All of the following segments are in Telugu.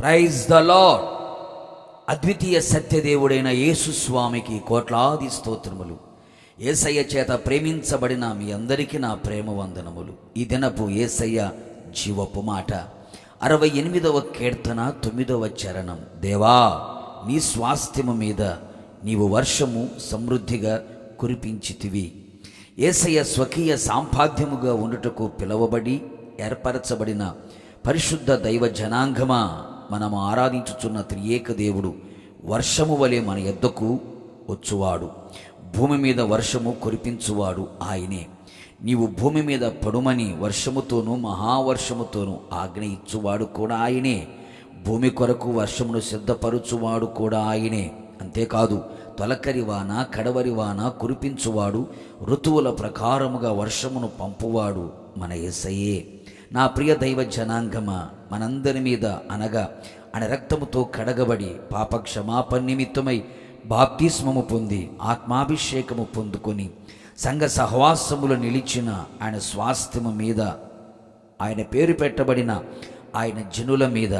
Praise the lord. అద్వితీయ సత్యదేవుడైన యేసు స్వామికి కోట్లాది స్తోత్రములు. యేసయ్య చేత ప్రేమించబడిన మీ అందరికీ నా ప్రేమ వందనములు. ఈ దినపు యేసయ్య జీవపు మాట 68వ కీర్తన 9వ చరణం. దేవా, నీ స్వాస్థ్యము మీద నీవు వర్షము సమృద్ధిగా కురిపించితివి. యేసయ్య స్వకీయ సాంపాద్యముగా ఉండుటకు పిలువబడి ఏర్పరచబడిన పరిశుద్ధ దైవ జనాంగమా, మనము ఆరాధించుచున్న త్రియేక దేవుడు వర్షము వలె మన యొద్దకు వచ్చువాడు. భూమి మీద వర్షము కురిపించువాడు ఆయనే. నీవు భూమి మీద పడుమని వర్షముతోనూ మహావర్షముతోనూ ఆజ్ఞ ఇచ్చువాడు కూడా ఆయనే. భూమి కొరకు వర్షమును సిద్ధపరుచువాడు కూడా ఆయనే. అంతేకాదు, తొలకరి వాన కడవరి వాన కురిపించువాడు, ఋతువుల ప్రకారముగా వర్షమును పంపువాడు మన యేసయ్యే. నా ప్రియ దైవ జనాంగమా, మనందరి మీద అనగా ఆయన రక్తముతో కడగబడి పాప క్షమాపణ నిమిత్తమై బాప్తిస్మము పొంది ఆత్మాభిషేకము పొందుకొని సంఘ సహవాసములు నిలిచిన ఆయన స్వాస్థ్యము మీద, ఆయన పేరు పెట్టబడిన ఆయన జనుల మీద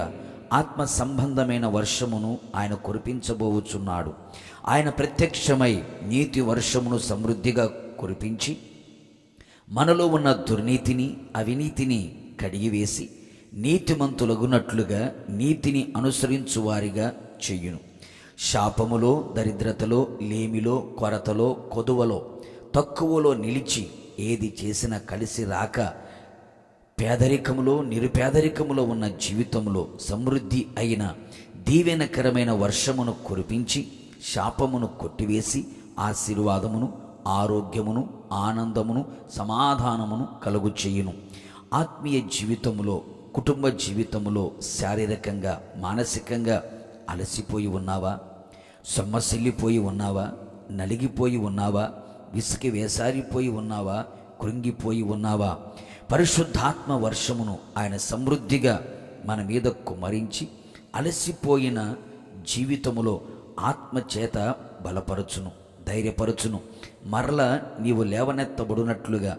ఆత్మ సంబంధమైన వర్షమును ఆయన కురిపించబోచున్నాడు. ఆయన ప్రత్యక్షమై నీతి వర్షమును సమృద్ధిగా కురిపించి మనలో ఉన్న దుర్నీతిని అవినీతిని కడిగివేసి నీతిమంతులగునట్లుగా నీతిని అనుసరించువారిగా చెయ్యును. శాపములో, దరిద్రతలో, లేమిలో, కొరతలో, కొదువలో, తక్కువలో నిలిచి ఏది చేసినా కలిసి రాక పేదరికములో, నిరుపేదరికములో ఉన్న జీవితంలో సమృద్ధి అయిన దీవెనకరమైన వర్షమును కురిపించి శాపమును కొట్టివేసి ఆశీర్వాదమును, ఆరోగ్యమును, ఆనందమును, సమాధానమును కలుగు చేయును. ఆత్మీయ జీవితములో, కుటుంబ జీవితములో శారీరకంగా, మానసికంగా అలసిపోయి ఉన్నావా? సొమ్మసిల్లిపోయి ఉన్నావా? నలిగిపోయి ఉన్నావా? విసికి వేసారిపోయి ఉన్నావా? కృంగిపోయి ఉన్నావా? పరిశుద్ధాత్మ వర్షమును ఆయన సమృద్ధిగా మన మీద కుమ్మరించి అలసిపోయిన జీవితములో ఆత్మచేత బలపరచును, ధైర్యపరచును. మరల నీవు లేవనెత్తబడినట్లుగా,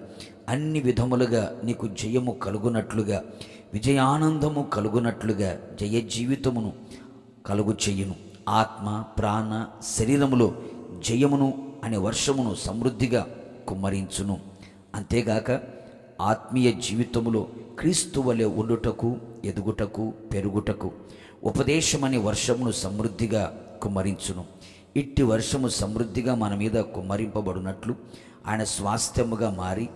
అన్ని విధములుగా నీకు జయము కలుగునట్లుగా, విజయానందము కలుగునట్లుగా జయ జీవితమును కలుగు చెయ్యును. ఆత్మ, ప్రాణ, శరీరములో జయమును అనే వర్షమును సమృద్ధిగా కుమ్మరించును. అంతేగాక ఆత్మీయ జీవితములో క్రీస్తు వలె ఉండుటకు, ఎదుగుటకు, పెరుగుటకు ఉపదేశమనే వర్షమును సమృద్ధిగా కుమ్మరించును. ఇట్టి వర్షము సమృద్ధిగా మన మీద కుమ్మరింపబడినట్లు ఆయన స్వాస్థ్యముగా మారి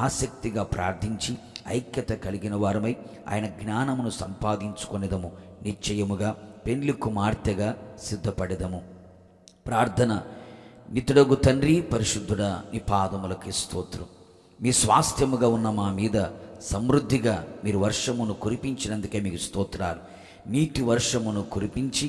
ఆసక్తిగా ప్రార్థించి ఐక్యత కలిగిన వారమై ఆయన జ్ఞానమును సంపాదించుకొనేదము. నిశ్చయముగా పెండ్లి కుమార్తెగా సిద్ధపడేదము. ప్రార్థన. నిత్యుడగు తండ్రి, పరిశుద్ధుడా, నీ పాదములకి స్తోత్రం. మీ స్వాస్థ్యముగా ఉన్న మా మీద సమృద్ధిగా మీరు వర్షమును కురిపించినందుకే మీకు స్తోత్రాలు. నీటి వర్షమును కురిపించి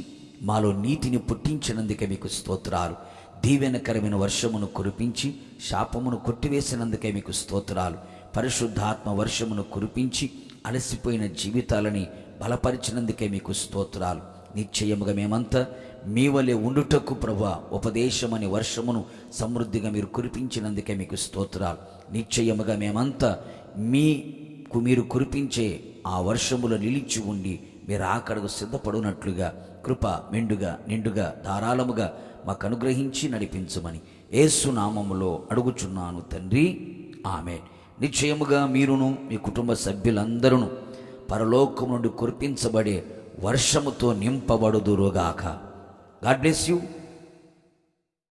మాలో నీతిని పుట్టించినందుకే మీకు స్తోత్రాలు. దీవెనకరమైన వర్షమును కురిపించి శాపమును కొట్టివేసినందుకే మీకు స్తోత్రాలు. పరిశుద్ధాత్మ వర్షమును కురిపించి అలసిపోయిన జీవితాలని బలపరిచినందుకే మీకు స్తోత్రాలు. నిశ్చయముగా మేమంతా మీ వలె ఉండుటకు ప్రభువా, ఉపదేశమని వర్షమును సమృద్ధిగా మీరు కురిపించినందుకే మీకు స్తోత్రాలు. నిశ్చయముగా మేమంతా మీరు కురిపించే ఆ వర్షములో నిలిచి ఉండి మీరు ఆకడకు సిద్ధపడినట్లుగా కృప మెండుగా, నిండుగా, ధారాళముగా మాకు అనుగ్రహించి నడిపించమని యేసు నామములో అడుగుచున్నాను తండ్రి, ఆమేన్. నిశ్చయముగా మీరును మీ కుటుంబ సభ్యులందరూ పరలోకము నుండి కురిపించబడే వర్షముతో నింపబడుదురుగాక. God bless you.